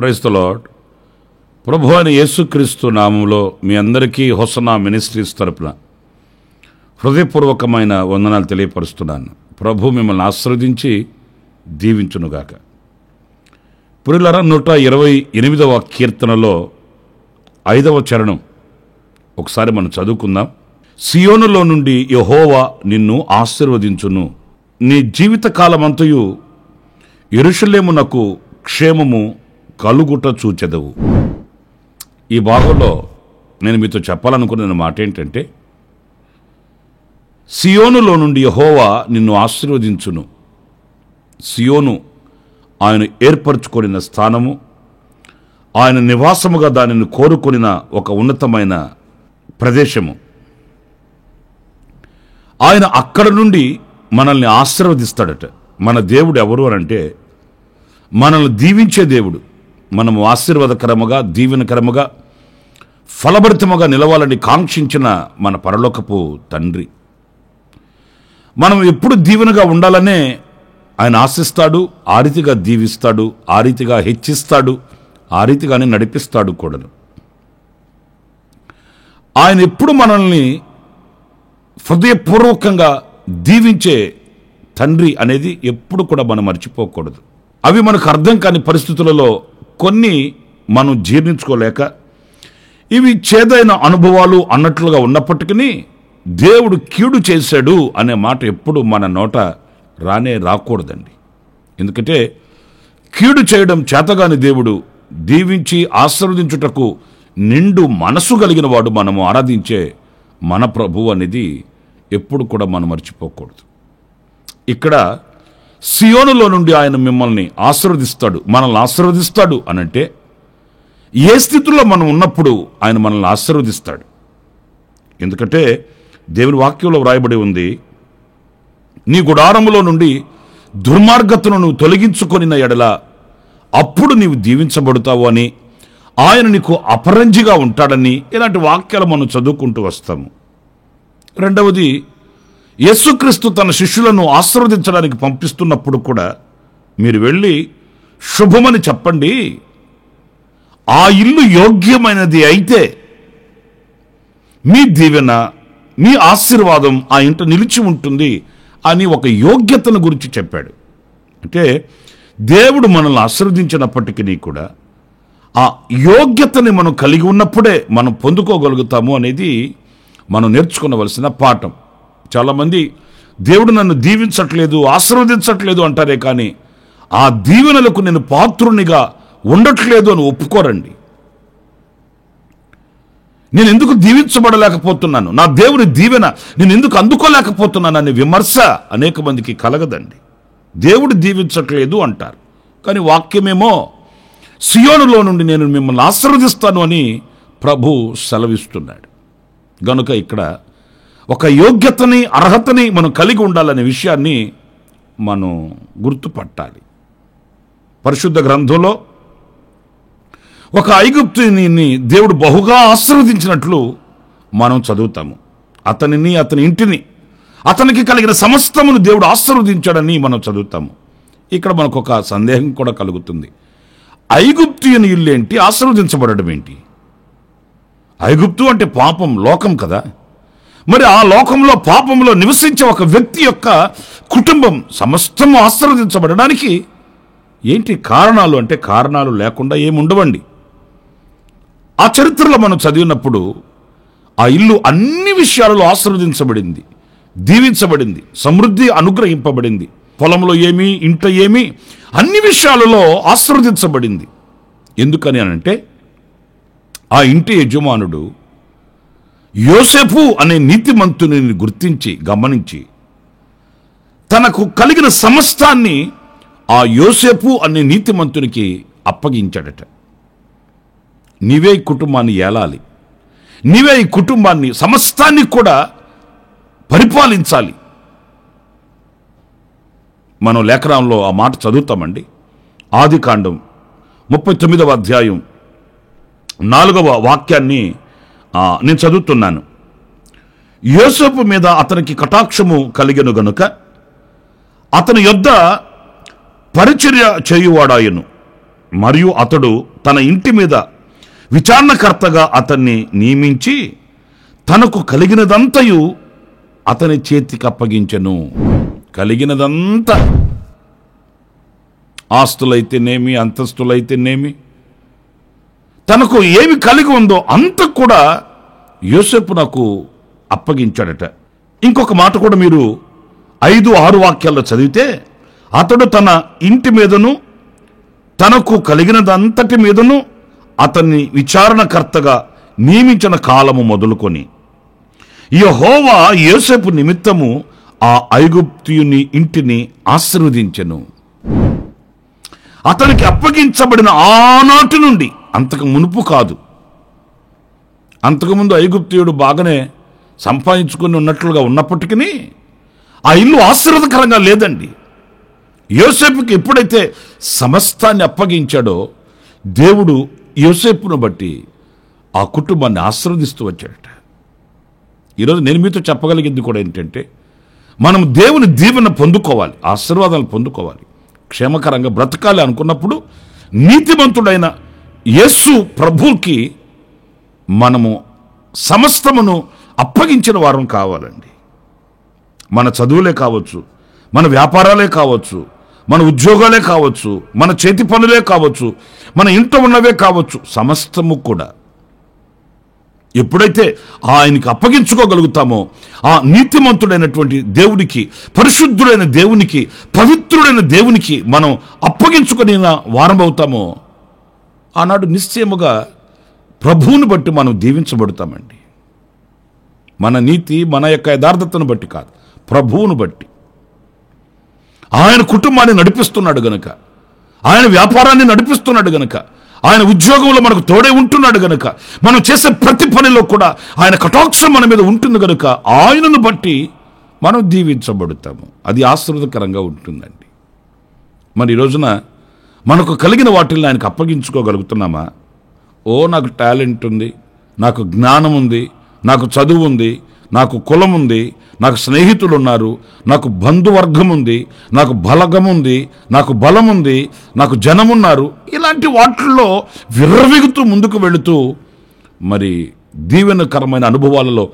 Praise the lord. ప్రభు అయిన యేసుక్రీస్తు నామంలో మీ అందరికీ హోసన్నా మినిస్ట్రీస్ తరపున హృదయపూర్వకమైన వందనాలు తెలియపరుస్తున్నాను. ప్రభు మిమ్మల్ని ఆశీర్వదించి దీవించునుగాక. ప్రియులారా, 128వ కీర్తనలో 5వ చరణం ఒకసారి మనం చదువుకుందాం. సియోనులో నుండి యెహోవా నిన్ను ఆశీర్వదించును, నీ జీవితకాలమంతయు యెరూషలేమునకు క్షేమము కలుగుట చూచెదవు. ఈ భాగంలో నేను మీతో చెప్పాలనుకున్న మాట ఏంటంటే, సియోనులో నుండి యెహోవా నిన్ను ఆశీర్వదించును. సియోను ఆయన ఏర్పరచుకొనిన స్థానము, ఆయన నివాసముగా దానిని కోరుకొనిన ఒక ఉన్నతమైన ప్రదేశము. ఆయన అక్కడ నుండి మనల్ని ఆశీర్వదిస్తాడట. మన దేవుడు ఎవరు అనంటే, మనల్ని దీవించే దేవుడు. మనము ఆశీర్వాదకరముగా, దీవెనకరముగా, ఫలభరితముగా నిలవాలని కాంక్షించిన మన పరలోకపు తండ్రి. మనం ఎప్పుడు దీవెనగా ఉండాలనే ఆయన ఆశిస్తాడు. ఆ రీతిగా దీవిస్తాడు, ఆ రీతిగా హెచ్చిస్తాడు, ఆ రీతిగానే నడిపిస్తాడు కూడాను. ఆయన ఎప్పుడు మనల్ని హృదయపూర్వకంగా దీవించే తండ్రి అనేది ఎప్పుడు కూడా మనం మర్చిపోకూడదు. అవి మనకు అర్థం కాని పరిస్థితులలో కొన్ని మనం జీర్ణించుకోలేక ఇవి చేదైన అనుభవాలు అన్నట్లుగా ఉన్నప్పటికీ దేవుడు కీడు చేశాడు అనే మాట ఎప్పుడు మన నోట రాకూడదండి. ఎందుకంటే కీడు చేయడం చేతగాని దేవుడు, దీవించి ఆశీర్వదించుటకు నిండు మనసు కలిగిన వాడు మనము ఆరాధించే మన ప్రభు అనేది ఎప్పుడు కూడా మనం మర్చిపోకూడదు. ఇక్కడ సియోనులో నుండి ఆయన మిమ్మల్ని ఆశీర్వదిస్తాడు, మనల్ని ఆశీర్వదిస్తాడు అనంటే, ఏ స్థితిలో మనం ఉన్నప్పుడు ఆయన మనల్ని ఆశీర్వదిస్తాడు. ఎందుకంటే దేవుని వాక్యంలో వ్రాయబడి ఉంది, నీ గుడారములో నుండి దుర్మార్గతను నువ్వు తొలగించుకొనిన ఎడల అప్పుడు నీవు దీవించబడతావు అని, ఆయన నీకు అపరంజిగా ఉంటాడని, ఇలాంటి వాక్యాలు మనం చదువుకుంటూ వస్తాము. రెండవది, యేసుక్రీస్తు తన శిష్యులను ఆశీర్వదించడానికి పంపిస్తున్నప్పుడు కూడా మీరు వెళ్ళి శుభమని చెప్పండి, ఆ ఇల్లు యోగ్యమైనది అయితే మీ దీవెన, మీ ఆశీర్వాదం ఆ ఇంట నిలిచి ఉంటుంది అని ఒక యోగ్యతను గురించి చెప్పాడు. అంటే దేవుడు మనల్ని ఆశీర్వదించినప్పటికీ కూడా ఆ యోగ్యతని మనం కలిగి ఉన్నప్పుడే మనం పొందుకోగలుగుతాము అనేది మనం నేర్చుకోవలసిన పాఠం. చాలామంది దేవుడు నన్ను దీవించట్లేదు, ఆశీర్వదించట్లేదు అంటారే కానీ ఆ దీవెనలకు నేను పాత్రునిగా ఉండట్లేదు అని ఒప్పుకోరండి. నేను ఎందుకు దీవించబడలేకపోతున్నాను, నా దేవుని దీవెన నేను ఎందుకు అందుకోలేకపోతున్నాను అనే విమర్శ అనేక మందికి కలగదండి. దేవుడు దీవించట్లేదు అంటారు, కానీ వాక్యమేమో సియోనులో నుండి నేను మిమ్మల్ని ఆశీర్వదిస్తాను అని ప్రభు సెలవిస్తున్నాడు. గనుక ఇక్కడ ఒక యోగ్యతని, అర్హతని మనం కలిగి ఉండాలనే విషయాన్ని మనం గుర్తుపట్టాలి. పరిశుద్ధ గ్రంథంలో ఒక ఐగుప్తుని దేవుడు బహుగా ఆశీర్వదించినట్లు మనం చదువుతాము. అతనిని, అతని ఇంటిని, అతనికి కలిగిన సమస్తమును దేవుడు ఆశీర్వదించాడని మనం చదువుతాము. ఇక్కడ మనకు ఒక సందేహం కూడా కలుగుతుంది, ఐగుప్తుని ఇల్లు ఏంటి, ఆశీర్వదించబడడం ఏంటి? ఐగుప్తు అంటే పాపం, లోకం కదా. మరి ఆ లోకంలో పాపంలో నివసించే ఒక వ్యక్తి యొక్క కుటుంబం సమస్తము ఆశీర్వదించబడడానికి ఏంటి కారణాలు అంటే, కారణాలు లేకుండా ఏముండవండి. ఆ చరిత్రలో మనం చదివినప్పుడు ఆ ఇల్లు అన్ని విషయాలలో ఆశీర్వదించబడింది, దీవించబడింది, సమృద్ధి అనుగ్రహింపబడింది. పొలంలో ఏమి, ఇంట ఏమి, అన్ని విషయాలలో ఆశీర్వదించబడింది. ఎందుకని అనంటే, ఆ ఇంటి యజమానుడు యోసేపు అనే నీతిమంతుని గుర్తించి, గమనించి తనకు కలిగిన సమస్తాన్ని ఆ యోసేపు అనే నీతిమంతునికి అప్పగించాడట. నీవే ఈ కుటుంబాన్ని ఏలాలి, నీవే ఈ కుటుంబాన్ని సమస్తాన్ని కూడా పరిపాలించాలి. మనం లేఖనంలో ఆ మాట చదువుతామండి. ఆదికాండం 39వ అధ్యాయం 4వ వాక్యాన్ని నేను చదువుతున్నాను. యోసేపు మీద అతనికి కటాక్షము కలిగెను గనుక అతని యొద్ద పరిచర్య చేయువాడాయను, మరియు అతడు తన ఇంటి మీద విచారణకర్తగా అతన్ని నియమించి తనకు కలిగినదంతయు అతని చేతికి అప్పగించెను. కలిగినదంతా, ఆస్తులైతేనేమి, అంతస్తులైతేనేమి, తనకు ఏమి కలిగి ఉందో అంత కూడా యోసేపు నాకు అప్పగించాడట. ఇంకొక మాట కూడా మీరు 5-6 వాక్యాల్లో చదివితే, అతడు తన ఇంటి మీదను తనకు కలిగినదంతటి మీదను అతన్ని విచారణకర్తగా నియమించిన కాలము మొదలుకొని యెహోవా యోసేపు నిమిత్తము ఆ ఐగుప్తీయుని ఇంటిని ఆశీర్వదించెను. అతనికి అప్పగించబడిన ఆనాటి నుండి, అంతకు మునుపు కాదు, అంతకుముందు ఐగుప్తీయుడు బాగానే సంపాదించుకుని ఉన్నట్లుగా ఉన్నప్పటికీ ఆ ఇల్లు ఆశీర్వాదకరంగా లేదండి. యోసేపుకి ఎప్పుడైతే సమస్తాన్ని అప్పగించాడో దేవుడు యోసేపును బట్టి ఆ కుటుంబాన్ని ఆశీర్వదిస్తూ వచ్చాడట. ఈరోజు నేను మీతో చెప్పగలిగింది కూడా ఏంటంటే, మనం దేవుని దీవెన పొందుకోవాలి, ఆశీర్వాదాలు పొందుకోవాలి, క్షేమకరంగా బ్రతకాలి అనుకున్నప్పుడు నీతిమంతుడైన యేసు ప్రభువుకి మనము సమస్తమును అప్పగించిన వారం కావాలండి. మన చదువులే కావచ్చు, మన వ్యాపారాలే కావచ్చు, మన ఉద్యోగాలే కావచ్చు, మన చేతి పనులే కావచ్చు, మన ఇంట్లో ఉన్నవే కావచ్చు, సమస్తము కూడా ఎప్పుడైతే ఆయనకి అప్పగించుకోగలుగుతామో ఆ నీతిమంతుడైనటువంటి దేవునికి, పరిశుద్ధుడైన దేవునికి, పవిత్రుడైన దేవునికి మనం అప్పగించుకుని వారం అవుతామో ఆనాడు నిశ్చయముగా ప్రభువుని బట్టి మనం దీవించబడతామండి. మన నీతి, మన యొక్క యథార్థతను బట్టి కాదు, ప్రభువును బట్టి. ఆయన కుటుంబాన్ని నడిపిస్తున్నాడు గనుక, ఆయన వ్యాపారాన్ని నడిపిస్తున్నాడు గనుక, ఆయన ఉద్యోగంలో మనకు తోడే ఉంటున్నాడు గనుక, మనం చేసే ప్రతి పనిలో కూడా ఆయన కటాక్షం మన మీద ఉంటుంది గనుక ఆయనను బట్టి మనం దీవించబడతాము. అది ఆశీర్వాదకరంగా ఉంటుందండి. మరి ఈ రోజున మనకు కలిగిన వాటిని ఆయనకు అప్పగించుకోగలుగుతున్నామా? నాకు టాలెంట్ ఉంది, నాకు జ్ఞానం ఉంది, నాకు చదువు ఉంది, నాకు కులం ఉంది, నాకు స్నేహితులు ఉన్నారు, నాకు బంధువర్గం ఉంది, నాకు బలగం ఉంది, నాకు బలం ఉంది, నాకు జనం ఉన్నారు, ఇలాంటి వాటిల్లో విర్రవిగుతూ ముందుకు వెళుతూ మరి దీవెనకరమైన అనుభవాలలో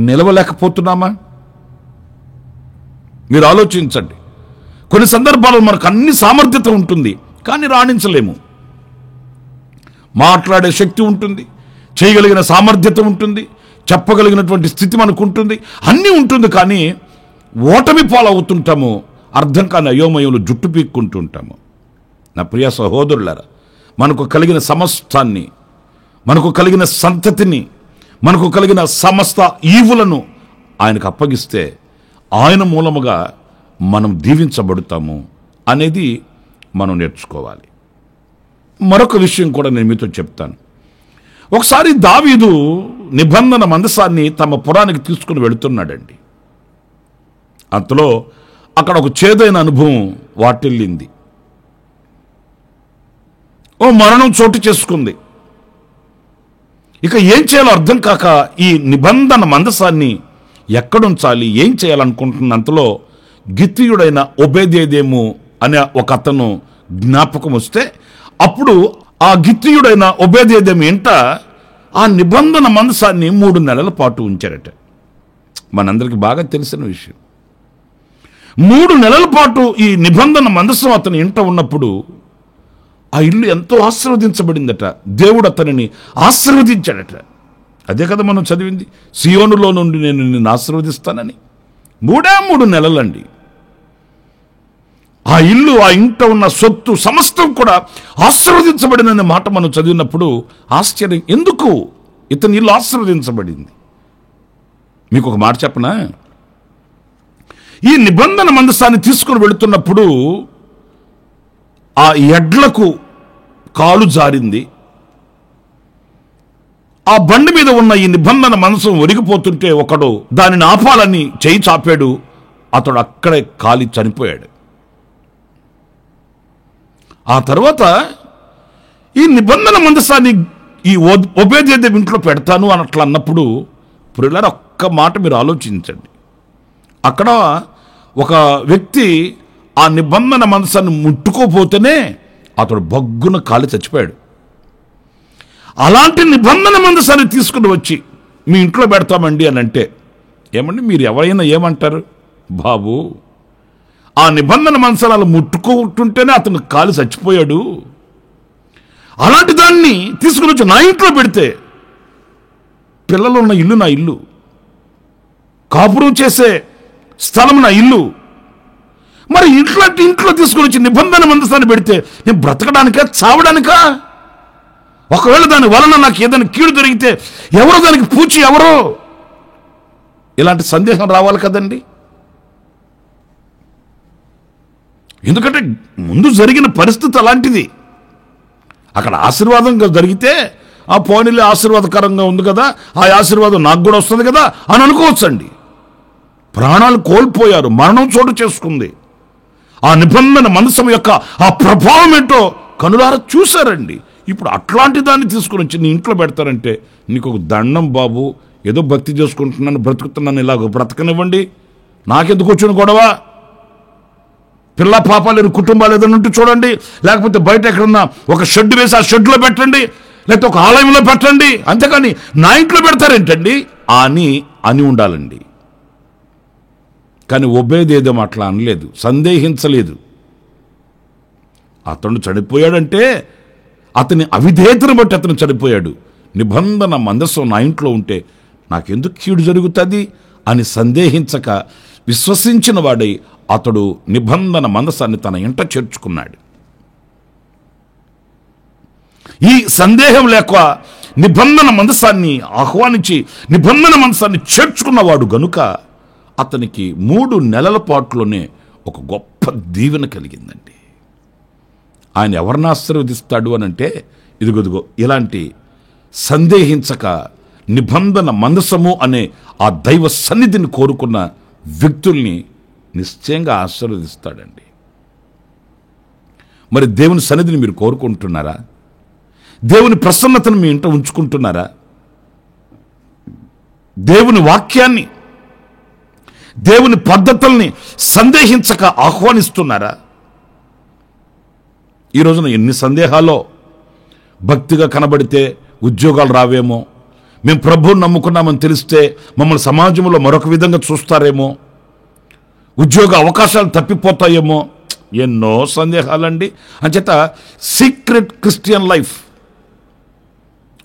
నిలవలేకపోతున్నామా? మీరు ఆలోచించండి. కొన్ని సందర్భాల్లో మనకు అన్ని సామర్థ్యత ఉంటుంది, కానీ రాణించలేము. మాట్లాడే శక్తి ఉంటుంది, చేయగలిగిన సామర్థ్యత ఉంటుంది, చెప్పగలిగినటువంటి స్థితి మనకు ఉంటుంది, అన్నీ ఉంటుంది, కానీ ఓటమి పాలవుతుంటాము, అర్థం కాని అయోమయంలో జుట్టు పీక్కుంటుంటాము. నా ప్రియ సహోదరులారా, మనకు కలిగిన సమస్తాన్ని, మనకు కలిగిన సంతతిని, మనకు కలిగిన సమస్త ఈవులను ఆయనకు అప్పగిస్తే ఆయన మూలముగా మనం దీవించబడతాము అనేది మనం నేర్చుకోవాలి. మరొక విషయం కూడా నేను మీతో చెప్తాను. ఒకసారి దావీదు నిబంధన మందసాన్ని తమ పురానికి తీసుకుని వెళుతున్నాడండి. అంతలో అక్కడ ఒక చేదైన అనుభవం వాటిల్లింది. మరణం చోటు చేసుకుంది. ఇక ఏం చేయాలో అర్థం కాక ఈ నిబంధన మందసాన్ని ఎక్కడుంచాలి, ఏం చేయాలనుకుంటున్నంతలో గిత్తీయుడైన ఒబేదేదేము అనే ఒక అతను జ్ఞాపకం వస్తే, అప్పుడు ఆ గిత్తీయుడైన ఒబేదేదేము ఎంట ఆ నిబంధన మందసాన్ని 3 నెలల పాటు ఉంచారట. మనందరికి బాగా తెలిసిన విషయం. 3 నెలల పాటు ఈ నిబంధన మందసం అతని ఇంట ఉన్నప్పుడు ఆ ఇల్లు ఎంతో ఆశీర్వదించబడిందట. దేవుడు అతనిని ఆశీర్వదించాడట. అదే కదా మనం చదివింది, సియోనులో నుండి నేను నిన్ను ఆశీర్వదిస్తానని. 3 నెలలండి. ఆ ఇల్లు, ఆ ఇంట ఉన్న సొత్తు సమస్తం కూడా ఆశీర్వదించబడిననే మాట మనం చదివినప్పుడు ఆశ్చర్యం, ఎందుకు ఇతని ఇల్లు ఆశీర్వదించబడింది? మీకు ఒక మాట చెప్పనా? ఈ నిబంధన మందసాన్ని తీసుకుని వెళుతున్నప్పుడు ఆ ఎడ్లకు కాలు జారింది. ఆ బండి మీద ఉన్న ఈ నిబంధన మందసం ఒరిగిపోతుంటే ఒకడు దానిని ఆపాలని చేయి చాపాడు. అతడు అక్కడే కాలి చనిపోయాడు. ఆ తర్వాత ఈ నిబంధన మందసాన్ని ఈ ఓబేదెదోము ఇంట్లో పెడతాను అని అట్లా అన్నప్పుడు ప్రియులారా, ఒక్క మాట మీరు ఆలోచించండి. అక్కడ ఒక వ్యక్తి ఆ నిబంధన మందసాన్ని ముట్టుకోపోతేనే అతడు బగ్గున కాలి చచ్చిపోయాడు. అలాంటి నిబంధన మందసాన్ని తీసుకుని వచ్చి మీ ఇంట్లో పెడతామండి అని అంటే ఏమండి, మీరు ఎవరైనా ఏమంటారు? బాబు, ఆ నిబంధన మందసాలు ముట్టుకుంటుంటేనే అతను కాలి చచ్చిపోయాడు, అలాంటి దాన్ని తీసుకుని వచ్చి నా ఇంట్లో పెడితే, పిల్లలు ఉన్న ఇల్లు నా ఇల్లు, కాపురం చేసే స్థలం నా ఇల్లు, మరి ఇంట్లో తీసుకుని వచ్చి నిబంధన మందసాన్ని పెడితే నేను బ్రతకడానికా చావడానికా? ఒకవేళ దాని వలన నాకు ఏదైనా కీడు జరిగితే ఎవరో దానికి పూచి ఎవరో? ఇలాంటి సందేహం రావాలి కదండి. ఎందుకంటే ముందు జరిగిన పరిస్థితి అలాంటిది. అక్కడ ఆశీర్వాదంగా జరిగితే ఆ పోనీలే ఆశీర్వాదకరంగా ఉంది కదా, ఆ ఆశీర్వాదం నాకు కూడా వస్తుంది కదా అని అనుకోవచ్చండి. ప్రాణాలు కోల్పోయారు, మరణం చోటు చేసుకుంది. ఆ నిబంధన మందసం యొక్క ఆ ప్రభావం ఏంటో కనులారా చూశారండి. ఇప్పుడు అట్లాంటి దాన్ని తీసుకుని వచ్చి నీ ఇంట్లో పెడతారంటే నీకు ఒక దండం బాబు, ఏదో భక్తి చేసుకుంటున్నాను, బ్రతుకుతున్నాను, ఇలాగ బ్రతకనివ్వండి, నాకెందుకు వచ్చిన గొడవ? పిల్ల పాప లేని కుటుంబాలు ఏదైనా ఉంటే చూడండి, లేకపోతే బయట ఎక్కడన్నా ఒక షెడ్ వేసి ఆ షెడ్లో పెట్టండి, లేకపోతే ఒక ఆలయంలో పెట్టండి, అంతేకాని నా ఇంట్లో పెడతారేంటండి అని ఉండాలండి. కానీ ఓబేదెదోము అట్లా అనలేదు, సందేహించలేదు. అతను చనిపోయాడంటే అతని అవిధేయతను బట్టి అతను చనిపోయాడు. నిబంధన మందసం నా ఇంట్లో ఉంటే నాకెందుకు కీడు జరుగుతుంది అని సందేహించక విశ్వసించిన వాడై అతడు నిబంధన మందసాన్ని తన ఇంట చేర్చుకున్నాడు. ఈ సందేహం లేక నిబంధన మందసాన్ని ఆహ్వానించి నిబంధన మందసాన్ని చేర్చుకున్నవాడు గనుక అతనికి 3 నెలల పాటులోనే ఒక గొప్ప దీవెన కలిగిందండి. ఆయన ఎవరిని ఆశీర్వదిస్తాడు అని అంటే ఇదిగో ఇలాంటి సందేహించక నిబంధన మందసము అనే ఆ దైవ సన్నిధిని కోరుకున్న వ్యక్తుల్ని నిశ్చయంగా ఆశీర్వదిస్తాడండి. మరి దేవుని సన్నిధిని మీరు కోరుకుంటున్నారా? దేవుని ప్రసన్నతను మీ ఇంట ఉంచుకుంటున్నారా? దేవుని వాక్యాన్ని, దేవుని పద్ధతుల్ని సందేహించక ఆహ్వానిస్తున్నారా? ఈ రోజున ఎన్ని సందేహాలో, భక్తిగా కనబడితే ఉద్యోగాలు రావేమో, మేము ప్రభువుని నమ్ముకున్నామని తెలిస్తే మమ్మల్ని సమాజంలో మరొక విధంగా చూస్తారేమో, ఉద్యోగ అవకాశాలు తప్పిపోతాయేమో, ఎన్నో సందేహాలండి. అంచేత సీక్రెట్ క్రిస్టియన్ లైఫ్,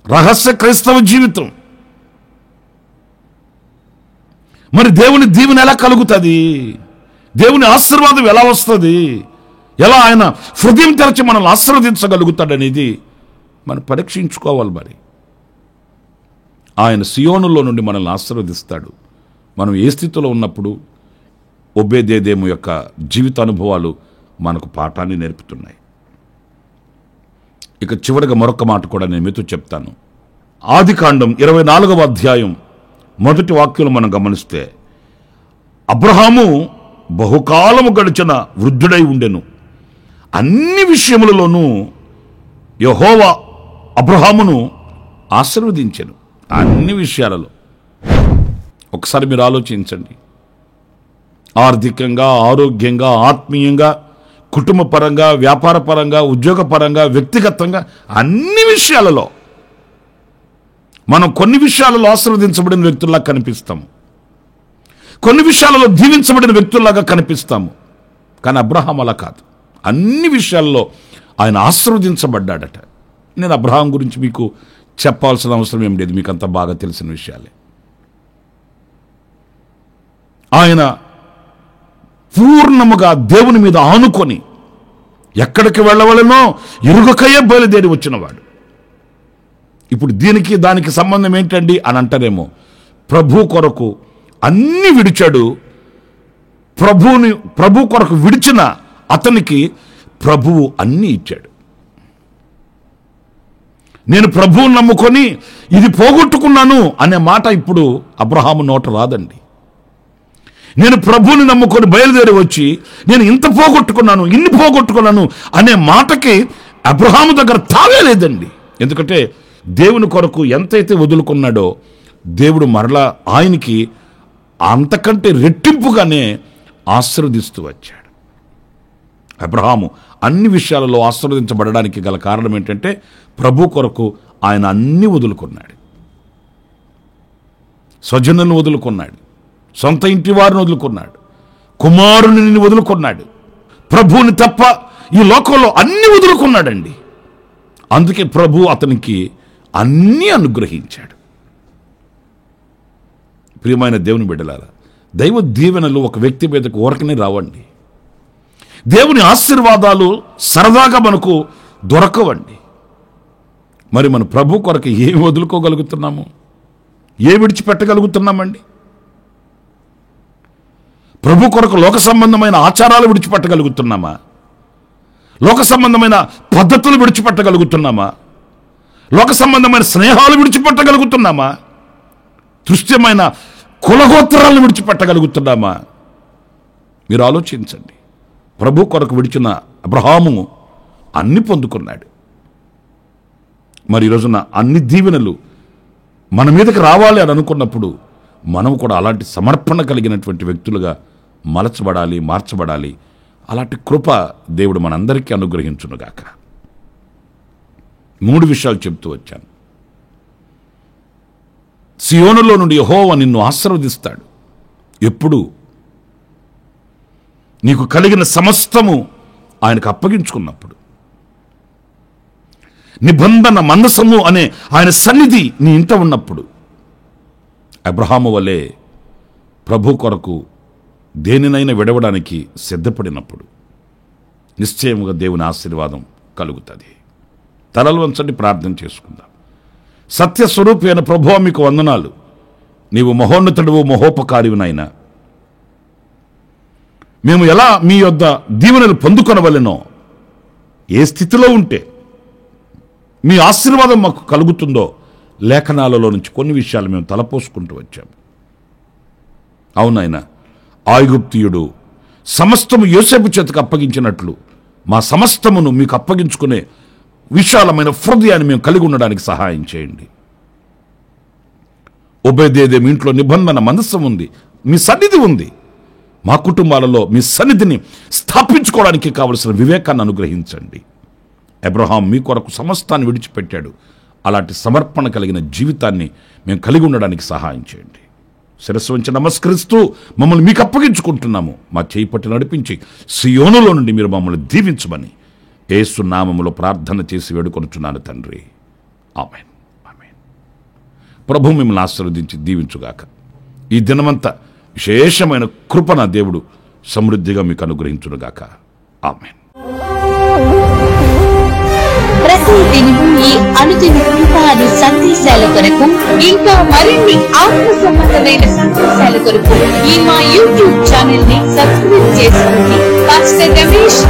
రహస్య క్రైస్తవ జీవితం, మరి దేవుని దీవెన ఎలా కలుగుతుంది? దేవుని ఆశీర్వాదం ఎలా వస్తుంది? ఎలా ఆయన హృదయం తెరచి మనల్ని ఆశీర్వదించగలుగుతాడనేది మనం పరీక్షించుకోవాలి. మరి ఆయన సియోనులో నుండి మనల్ని ఆశీర్వదిస్తాడు. మనం ఏ స్థితిలో ఉన్నప్పుడు ఓబేదెదోము యొక్క జీవిత అనుభవాలు మనకు పాఠాన్ని నేర్పుతున్నాయి. ఇక చివరిగా మరొక మాట కూడా నేను మీతో చెప్తాను. ఆదికాండం 24వ అధ్యాయం 1వ వాక్యం మనం గమనిస్తే, అబ్రహాము బహుకాలము గడిచిన వృద్ధుడై ఉండెను, అన్ని విషయములలోనూ యెహోవా అబ్రహామును ఆశీర్వదించెను. అన్ని విషయాలలో ఒకసారి మీరు ఆలోచించండి. ఆర్థికంగా, ఆరోగ్యంగా, ఆత్మీయంగా, కుటుంబపరంగా, వ్యాపారపరంగా, ఉద్యోగపరంగా, వ్యక్తిగతంగా అన్ని విషయాలలో మనం కొన్ని విషయాలలో ఆశీర్వదించబడిన వ్యక్తుల్లాగా కనిపిస్తాము, కొన్ని విషయాలలో దీవించబడిన వ్యక్తుల్లాగా కనిపిస్తాము. కానీ అబ్రహాం అలా కాదు. అన్ని విషయాల్లో ఆయన ఆశీర్వదించబడ్డాడట. నేను అబ్రహాం గురించి మీకు చెప్పాల్సిన అవసరం ఏం లేదు, మీకు అంత బాగా తెలిసిన విషయాలే. ఆయన పూర్ణముగా దేవుని మీద ఆనుకొని ఎక్కడికి వెళ్ళవలనో ఎరుగకయే బయలుదేరి వచ్చినవాడు. ఇప్పుడు దీనికి దానికి సంబంధం ఏంటండి అని అంటారేమో. ప్రభు కొరకు అన్ని విడిచాడు, ప్రభు కొరకు విడిచిన అతనికి ప్రభువు అన్నీ ఇచ్చాడు. నేను ప్రభువుని నమ్ముకొని ఇది పోగొట్టుకున్నాను అనే మాట ఇప్పుడు అబ్రహాము నోట రాదండి. నేను ప్రభువుని నమ్ముకొని బయలుదేరి వచ్చి నేను ఇంత పోగొట్టుకున్నాను, ఇన్ని పోగొట్టుకున్నాను అనే మాటకి అబ్రహాము దగ్గర తావే లేదండి. ఎందుకంటే దేవుని కొరకు ఎంతైతే వదులుకున్నాడో దేవుడు మరలా ఆయనకి అంతకంటే రెట్టింపుగానే ఆశీర్వదిస్తూ వచ్చాడు. అబ్రహాము అన్ని విషయాలలో ఆశీర్వదించబడడానికి గల కారణం ఏంటంటే ప్రభు కొరకు ఆయన అన్ని వదులుకున్నాడు. స్వజనులను వదులుకున్నాడు, సొంత ఇంటి వారిని వదులుకున్నాడు, కుమారుని వదులుకున్నాడు. ప్రభువుని తప్ప ఈ లోకంలో అన్ని వదులుకున్నాడండి. అందుకే ప్రభు అతనికి అన్నీ అనుగ్రహించాడు. ప్రియమైన దేవుని బిడ్డలారా, దైవ దీవెనలు ఒక వ్యక్తి మీదకు ఊరకనే రావండి. దేవుని ఆశీర్వాదాలు సరదాగా మనకు దొరకవండి. మరి మన ప్రభు కొరకు ఏమి వదులుకోగలుగుతున్నాము, ఏ విడిచిపెట్టగలుగుతున్నామండి? ప్రభు కొరకు లోక సంబంధమైన ఆచారాలు విడిచిపెట్టగలుగుతున్నామా? లోక సంబంధమైన పద్ధతులు విడిచిపెట్టగలుగుతున్నామా? లోక సంబంధమైన స్నేహాలు విడిచిపెట్టగలుగుతున్నామా? దృశ్యమైన కులగోత్రాలను విడిచిపెట్టగలుగుతున్నామా? మీరు ఆలోచించండి. ప్రభు కొరకు విడిచిన అబ్రహాము అన్ని పొందుకున్నాడు. మరి ఈరోజున అన్ని దీవెనలు మన మీదకి రావాలి అని అనుకున్నప్పుడు మనం కూడా అలాంటి సమర్పణ కలిగినటువంటి వ్యక్తులుగా మలచబడాలి, మార్చబడాలి. అలాంటి కృప దేవుడు మనందరికీ అనుగ్రహించునుగాక. 3 విషయాలు చెప్తూ వచ్చాను. సియోనులో నుండి యెహోవా నిన్ను ఆశీర్వదిస్తాడు. ఎప్పుడు? నీకు కలిగిన సమస్తము ఆయనకు అప్పగించుకున్నప్పుడు. నిబంధన మందసము అనే ఆయన సన్నిధి నీ ఇంట ఉన్నప్పుడు. అబ్రహాము వలె ప్రభు కొరకు దేనినైనా విడవడానికి సిద్ధపడినప్పుడు నిశ్చయముగా దేవుని ఆశీర్వాదం కలుగుతుంది. తలలు వంచండి, ప్రార్థన చేసుకుందాం. సత్యస్వరూపి అయిన ప్రభువా మీకు వందనాలు. నీవు మహోన్నతుడువు, మహోపకారివినైనా. మేము ఎలా మీ యొద్ద దీవెనలు పొందుకొనవలెనో, ఏ స్థితిలో ఉంటే మీ ఆశీర్వాదం మాకు కలుగుతుందో లేఖనాలలో నుంచి కొన్ని విషయాలు మేము తలపోసుకుంటూ వచ్చాము. అవునైనా, ఐగుప్తీయుడు సమస్తము యోసేపు చేతికి అప్పగించినట్లు మా సమస్తమును మీకు అప్పగించుకునే విశాలమైన హృదయాన్ని మేము కలిగి ఉండడానికి సహాయం చేయండి. ఒబేదేదేము ఇంట్లో నిబంధన మందసం ఉంది, మీ సన్నిధి ఉంది. మా కుటుంబాలలో మీ సన్నిధిని స్థాపించుకోవడానికి కావలసిన వివేకాన్ని అనుగ్రహించండి. అబ్రహాం మీ కొరకు సమస్తాన్ని విడిచిపెట్టాడు. అలాంటి సమర్పణ కలిగిన జీవితాన్ని మేము కలిగి ఉండడానికి సహాయం చేయండి. శిరస్సు వంచి నమస్కరిస్తూ మమ్మల్ని మీకు అప్పగించుకుంటున్నాము. మా చేయి పట్టి నడిపించి సియోనులో నుండి మీరు మమ్మల్ని దీవించమని యేసు నామములో ప్రార్థన చేసి వేడుకొనుచున్నాను తండ్రి. ఆమేన్, ఆమేన్. ప్రభు మిమ్మల్ని ఆశీర్వదించి దీవించుగాక. ఈ దినమంతా విశేషమైన కృప నా దేవుడు సమృద్ధిగా మీకు అనుగ్రహించునుగాక. ఆమేన్. ప్రతి దినము ఈ అనుదిన కృపాను సందేశాల కొరకు ఇంకా మరిన్ని ఆత్మ సంబంధమైన సందేశాల కొరకు ఈ మా యూట్యూబ్ ఛానల్ ని సబ్స్క్రైబ్ చేసుకోండి. పాస్టర్ రమేష్